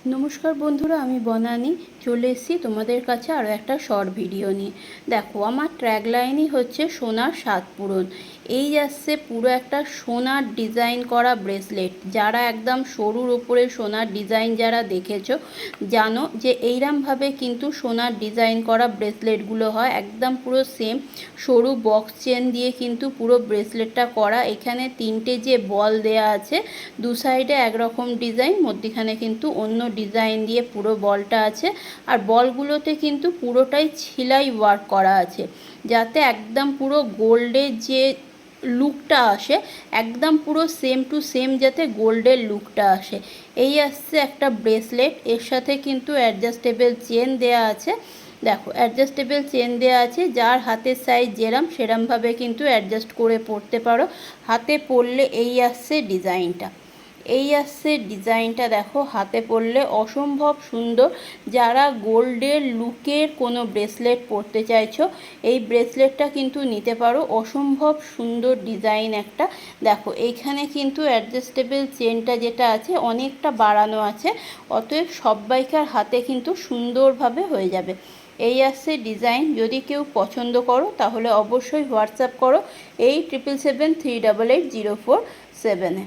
নমস্কার বন্ধুরা, আমি বনানী চলে এসেছি তোমাদের কাছে আরও একটা শর্ট ভিডিও নিয়ে। দেখো, আমার ট্র্যাগলাইনই হচ্ছে সোনার স্বাদ পূরণ। এই যাচ্ছে পুরো একটা সোনার ডিজাইন করা ব্রেসলেট। যারা একদম সরুর ওপরে সোনার ডিজাইন যারা দেখেছো জানো যে এইরমভাবে কিন্তু সোনার ডিজাইন করা ব্রেসলেটগুলো হয়। একদম পুরো সেম সরু বক্স চেন দিয়ে কিন্তু পুরো ব্রেসলেটটা করা। এখানে তিনটে যে বল দেয়া আছে, দু সাইডে একরকম ডিজাইন, মধ্যখানে কিন্তু অন্য ডিজাইন দিয়ে পুরো বলটা আছে। আর বলগুলোতে কিন্তু পুরোটাই ছিলাই ওয়ার্ক করা আছে, যাতে একদম পুরো গোল্ডের যে লুকটা আসে একদম পুরো সেম টু সেম যাতে গোল্ডের লুকটা আসে। এই আসছে একটা ব্রেসলেট। এর সাথে কিন্তু অ্যাডজাস্টেবল চেন দেয়া আছে। দেখো, অ্যাডজাস্টেবল চেন দেওয়া আছে, যার হাতের সাইজ যেরম সেরমভাবে কিন্তু অ্যাডজাস্ট করে পরতে পারো। হাতে পরলে এই আসছে ডিজাইনটা। দেখো, হাতে পরলে অসম্ভব সুন্দর। যারা গোল্ডের লুকের কোনো ব্রেসলেট পরতে চাইছো, এই ব্রেসলেটটা কিন্তু নিতে পারো। অসম্ভব সুন্দর ডিজাইন একটা। দেখো, এইখানে কিন্তু অ্যাডজাস্টেবল চেনটা যেটা আছে অনেকটা বাড়ানো আছে, অতএব সবাইকার হাতে কিন্তু সুন্দরভাবে হয়ে যাবে। এই আসছে ডিজাইন। যদি কেউ পছন্দ করো তাহলে অবশ্যই হোয়াটসঅ্যাপ করো 8777388047-এ।